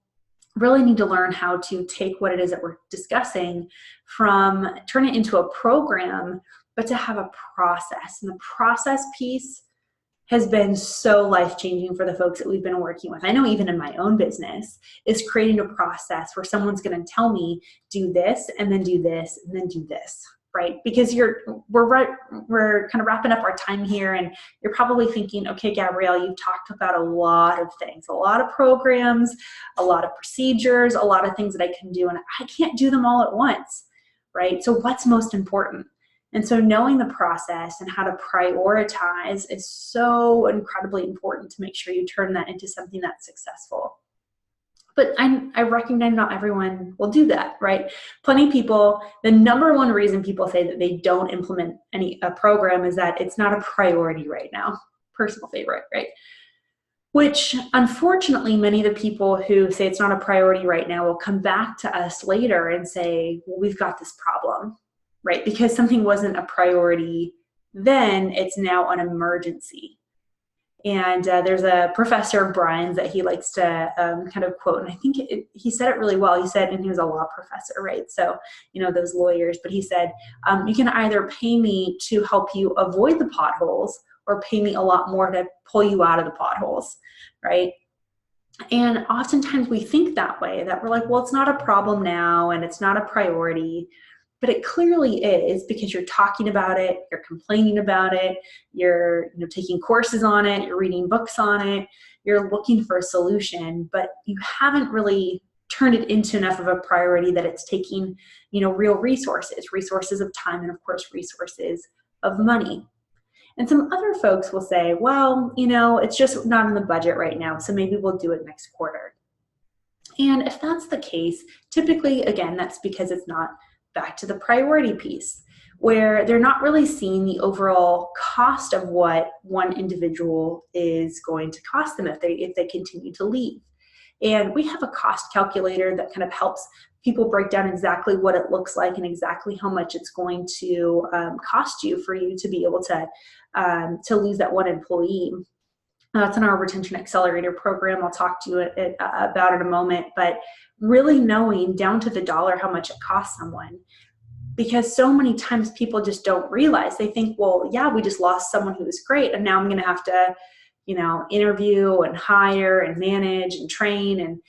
really need to learn how to take what it is that we're discussing, turn it into a program, but to have a process. And the process piece has been so life-changing for the folks that we've been working with. I know even in my own business, is creating a process where someone's going to tell me, do this, and then do this, and then do this, right? Because we're kind of wrapping up our time here, and you're probably thinking, okay, Gabrielle, you've talked about a lot of things, a lot of programs, a lot of procedures, a lot of things that I can do, and I can't do them all at once, right? So what's most important? And so knowing the process and how to prioritize is so incredibly important to make sure you turn that into something that's successful. But I recognize not everyone will do that, right? Plenty of people, the number one reason people say that they don't implement a program is that it's not a priority right now. Personal favorite, right? Which, unfortunately, many of the people who say it's not a priority right now will come back to us later and say, well, we've got this problem, right? Because something wasn't a priority then, it's now an emergency. And there's a professor of Brian's that he likes to kind of quote, and I think he said it really well. He said, and he was a law professor, right? So, those lawyers, but he said, you can either pay me to help you avoid the potholes or pay me a lot more to pull you out of the potholes, right? And oftentimes we think that way, that we're like, well, it's not a problem now and it's not a priority. But it clearly is, because you're talking about it, you're complaining about it, you're taking courses on it, you're reading books on it, you're looking for a solution, but you haven't really turned it into enough of a priority that it's taking, real resources of time, and of course, resources of money. And some other folks will say, well, it's just not in the budget right now, so maybe we'll do it next quarter. And if that's the case, typically, again, that's because it's not back to the priority piece, where they're not really seeing the overall cost of what one individual is going to cost them if they continue to leave. And we have a cost calculator that kind of helps people break down exactly what it looks like and exactly how much it's going to cost you for you to be able to lose that one employee. That's in our Retention Accelerator program. I'll talk to you about it in a moment, but really knowing down to the dollar how much it costs someone. Because so many times people just don't realize. They think, well, yeah, we just lost someone who was great, and now I'm going to have to, interview and hire and manage and train and,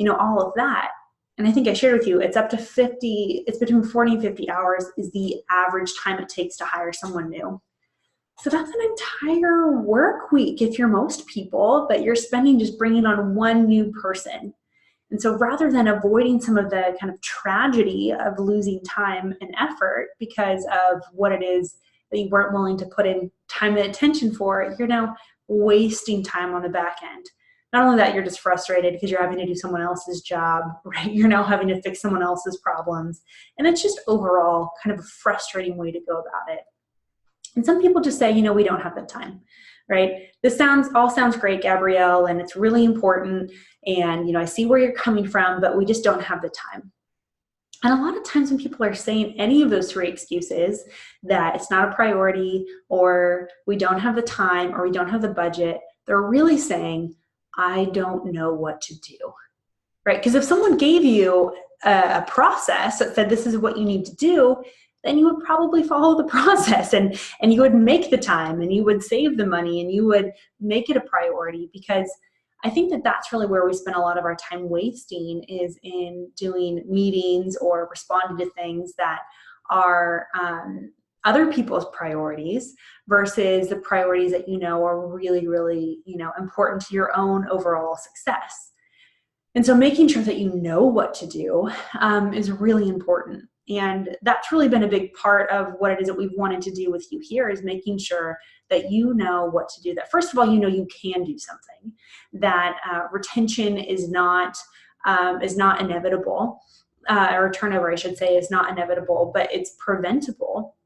all of that. And I think I shared with you, it's between 40 and 50 hours is the average time it takes to hire someone new. So that's an entire work week, if you're most people, that you're spending just bringing on one new person. And so rather than avoiding some of the kind of tragedy of losing time and effort because of what it is that you weren't willing to put in time and attention for, you're now wasting time on the back end. Not only that, you're just frustrated because you're having to do someone else's job, right? You're now having to fix someone else's problems. And it's just overall kind of a frustrating way to go about it. And some people just say, we don't have the time, right? This all sounds great, Gabrielle, and it's really important. And, I see where you're coming from, but we just don't have the time. And a lot of times when people are saying any of those three excuses, that it's not a priority, or we don't have the time, or we don't have the budget, they're really saying, I don't know what to do, right? Because if someone gave you a process that said, this is what you need to do, then you would probably follow the process and you would make the time and you would save the money and you would make it a priority, because I think that that's really where we spend a lot of our time wasting, is in doing meetings or responding to things that are other people's priorities versus the priorities that you know are really, really, important to your own overall success. And so making sure that you know what to do is really important. And that's really been a big part of what it is that we've wanted to do with you here, is making sure that you know what to do. That first of all, you know you can do something, that retention is not inevitable, or turnover, I should say, is not inevitable, but it's preventable.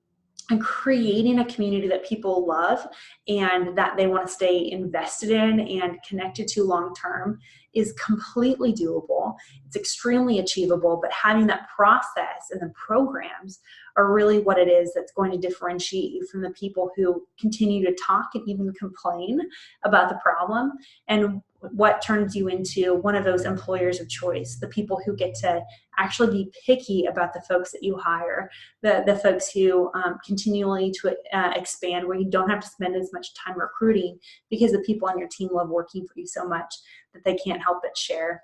And creating a community that people love and that they want to stay invested in and connected to long term is completely doable. It's extremely achievable, but having that process and the programs are really what it is that's going to differentiate you from the people who continue to talk and even complain about the problem, and what turns you into one of those employers of choice, the people who get to actually be picky about the folks that you hire, the folks who continually to expand, where you don't have to spend as much time recruiting because the people on your team love working for you so much that they can't help but share.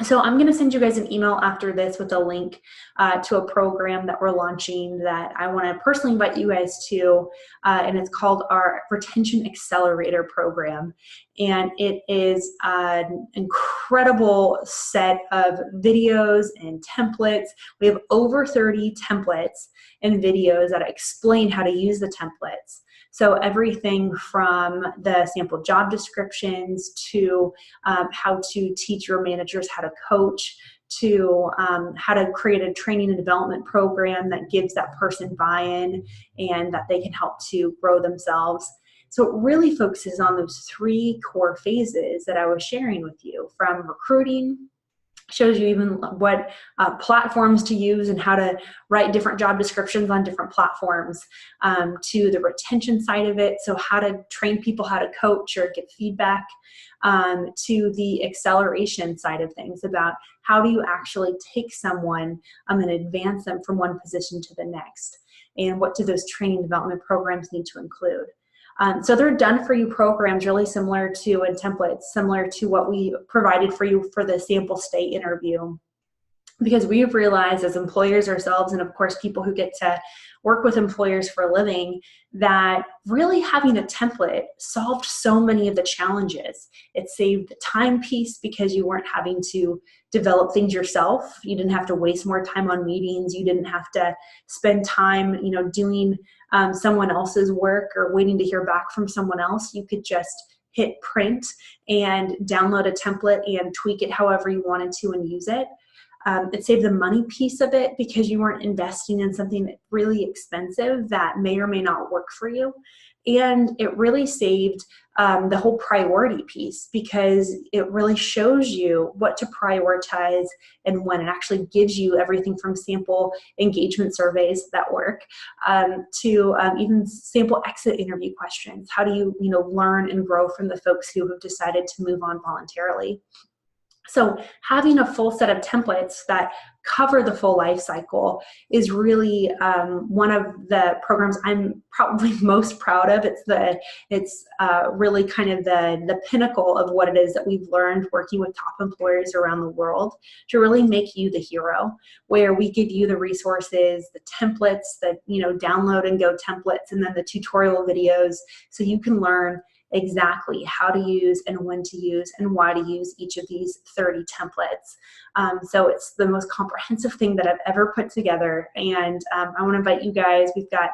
So I'm going to send you guys an email after this with a link to a program that we're launching that I want to personally invite you guys to, and it's called our Retention Accelerator Program. And it is an incredible set of videos and templates. We have over 30 templates and videos that explain how to use the templates. So everything from the sample job descriptions to how to teach your managers how to coach, to how to create a training and development program that gives that person buy-in and that they can help to grow themselves. So it really focuses on those 3 core phases that I was sharing with you, from recruiting, shows you even what platforms to use and how to write different job descriptions on different platforms, to the retention side of it, so how to train people how to coach or get feedback, to the acceleration side of things, about how do you actually take someone and advance them from one position to the next, and what do those training development programs need to include. So they're done for you programs really similar to, and templates similar to what we provided for you for the sample state interview, because we've realized as employers ourselves, and of course people who get to work with employers for a living, that really having a template solved so many of the challenges. It saved the time piece because you weren't having to develop things yourself. You didn't have to waste more time on meetings. You didn't have to spend time, doing someone else's work or waiting to hear back from someone else. You could just hit print and download a template and tweak it however you wanted to and use it. It saved the money piece of it because you weren't investing in something really expensive that may or may not work for you. And it really saved the whole priority piece, because it really shows you what to prioritize and when. It actually gives you everything from sample engagement surveys that work to even sample exit interview questions. How do you, learn and grow from the folks who have decided to move on voluntarily? So having a full set of templates that cover the full life cycle is really one of the programs I'm probably most proud of. It's really kind of the pinnacle of what it is that we've learned working with top employers around the world, to really make you the hero, where we give you the resources, the templates, the download and go templates, and then the tutorial videos, so you can learn exactly how to use and when to use and why to use each of these 30 templates. So it's the most comprehensive thing that I've ever put together. And I want to invite you guys. We've got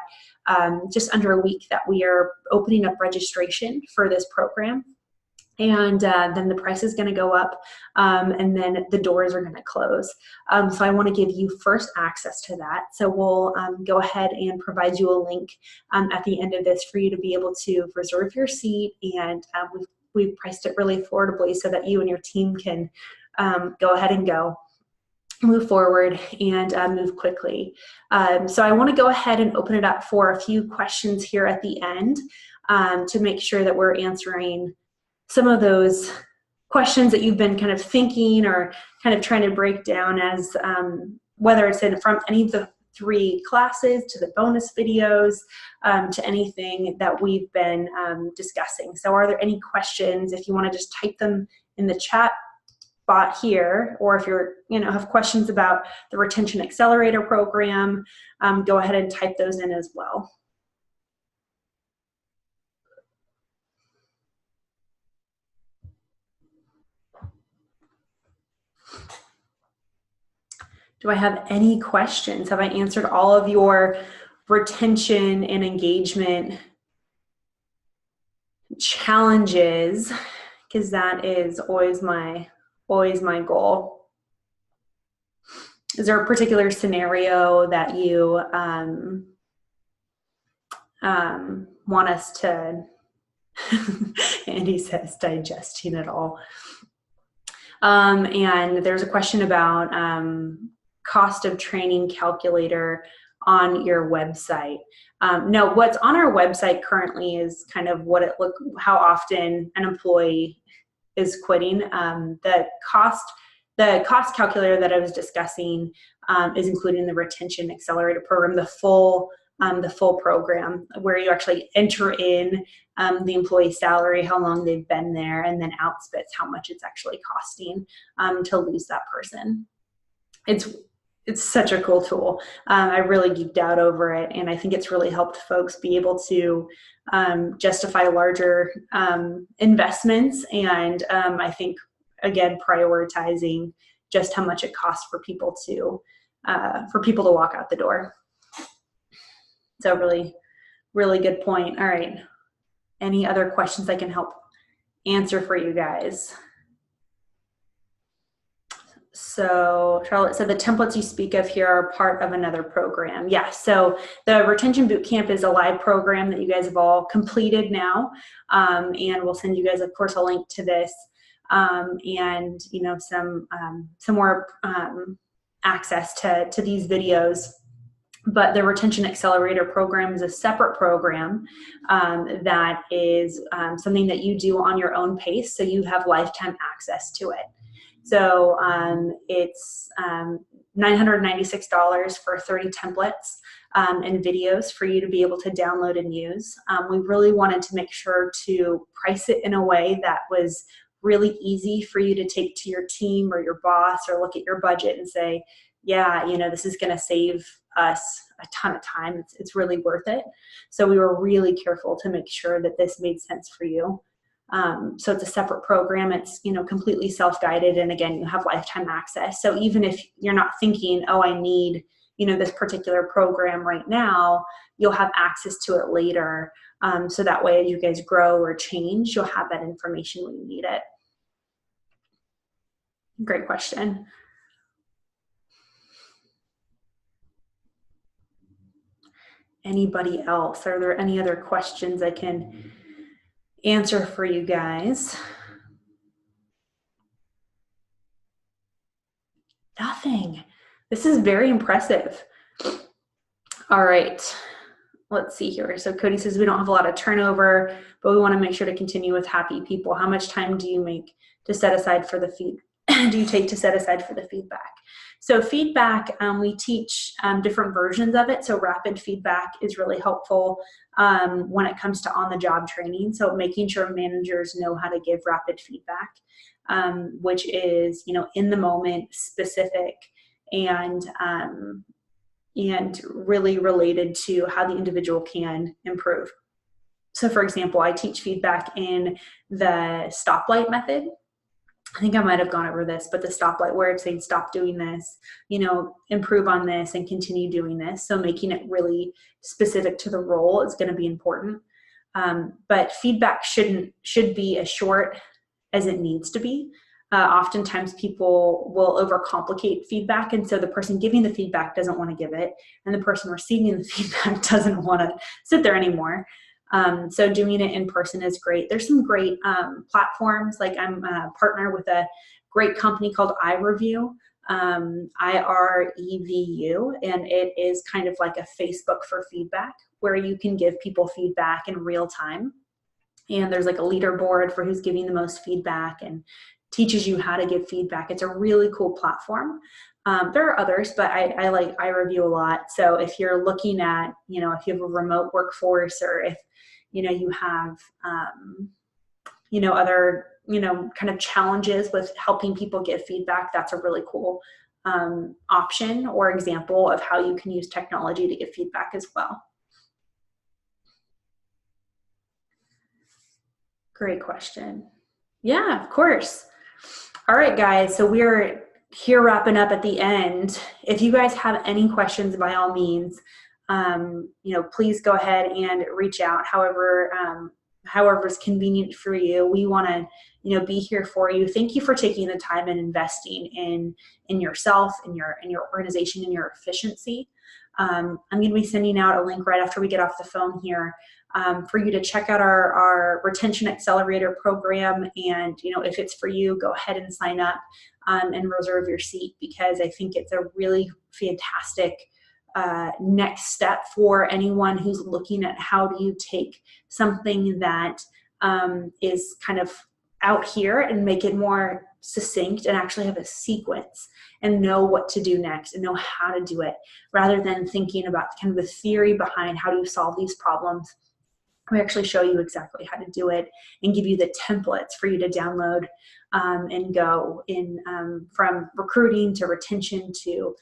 just under a week that we are opening up registration for this program. And then the price is going to go up, and then the doors are going to close. So I want to give you first access to that. So we'll go ahead and provide you a link at the end of this for you to be able to reserve your seat. And we've priced it really affordably so that you and your team can go ahead and move forward and move quickly. So I want to go ahead and open it up for a few questions here at the end to make sure that we're answering some of those questions that you've been kind of thinking or kind of trying to break down as whether it's from any of the 3 classes, to the bonus videos, to anything that we've been discussing. So are there any questions? If you want to just type them in the chat bot here, or if you're, have questions about the Retention Accelerator program, go ahead and type those in as well. Do I have any questions? Have I answered all of your retention and engagement challenges? Because that is always my goal. Is there a particular scenario that you want us to, Andy says, digesting it all. And there's a question about cost of training calculator on your website. No, what's on our website currently is kind of how often an employee is quitting. The cost calculator that I was discussing is including the Retention Accelerator program, the full program, where you actually enter in the employee salary, how long they've been there, and then outspits how much it's actually costing to lose that person. It's such a cool tool. I really geeked out over it, and I think it's really helped folks be able to justify larger investments, and I think, again, prioritizing just how much it costs for people to walk out the door. So really, really good point. All right. Any other questions I can help answer for you guys? So Charlotte said the templates you speak of here are part of another program. Yeah, so the Retention Bootcamp is a live program that you guys have all completed now, and we'll send you guys, of course, a link to this, and some more access to these videos. But the Retention Accelerator program is a separate program that is something that you do on your own pace, so you have lifetime access to it. So it's $996 for 30 templates and videos for you to be able to download and use. We really wanted to make sure to price it in a way that was really easy for you to take to your team or your boss, or look at your budget and say, yeah, this is going to save us a ton of time. It's really worth it. So we were really careful to make sure that this made sense for you. So it's a separate program. It's, completely self-guided. And again, you have lifetime access. So even if you're not thinking, oh, I need, this particular program right now, you'll have access to it later. So that way, as you guys grow or change, you'll have that information when you need it. Great question. Anybody else? Are there any other questions I can answer for you guys? Nothing. This is very impressive. All right. Let's see here. So Cody says we don't have a lot of turnover, but we want to make sure to continue with happy people. How much time do you make to set aside for the do you take to set aside for the feedback? So feedback, we teach different versions of it. So rapid feedback is really helpful when it comes to on-the-job training. So making sure managers know how to give rapid feedback, which is, in the moment, specific, and really related to how the individual can improve. So for example, I teach feedback in the stoplight method. I think I might have gone over this, but the stoplight, where it's saying stop doing this, improve on this, and continue doing this. So making it really specific to the role is going to be important. But feedback should be as short as it needs to be. Oftentimes people will overcomplicate feedback, and so the person giving the feedback doesn't want to give it, and the person receiving the feedback doesn't want to sit there anymore. So doing it in person is great. There's some great platforms. Like I'm a partner with a great company called iReview, IREVU, and it is kind of like a Facebook for feedback, where you can give people feedback in real time. And there's like a leaderboard for who's giving the most feedback, and teaches you how to give feedback. It's a really cool platform. There are others, but I like iReview a lot. So if you're looking at, if you have a remote workforce, or if, you have, other, kind of challenges with helping people give feedback, that's a really cool option or example of how you can use technology to give feedback as well. Great question. Yeah, of course. All right, guys. So we're here wrapping up at the end. If you guys have any questions, by all means, please go ahead and reach out. However is convenient for you. We want to, be here for you. Thank you for taking the time and investing in yourself, in your organization, in your efficiency. I'm going to be sending out a link right after we get off the phone here for you to check out our Retention Accelerator program. And, if it's for you, go ahead and sign up and reserve your seat, because I think it's a really fantastic next step for anyone who's looking at how do you take something that is kind of out here and make it more succinct and actually have a sequence and know what to do next and know how to do it, rather than thinking about kind of the theory behind how do you solve these problems. We actually show you exactly how to do it and give you the templates for you to download and go in from recruiting to retention to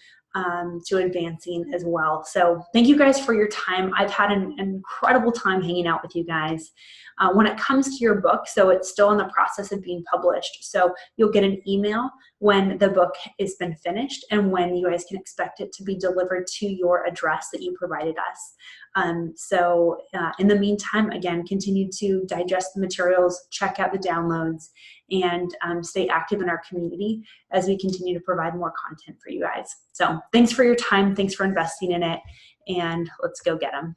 advancing as well. So thank you guys for your time. I've had an incredible time hanging out with you guys. When it comes to your book, so it's still in the process of being published. So you'll get an email when the book has been finished and when you guys can expect it to be delivered to your address that you provided us. In the meantime, again, continue to digest the materials, check out the downloads, and stay active in our community as we continue to provide more content for you guys. So thanks for your time. Thanks for investing in it. And let's go get them.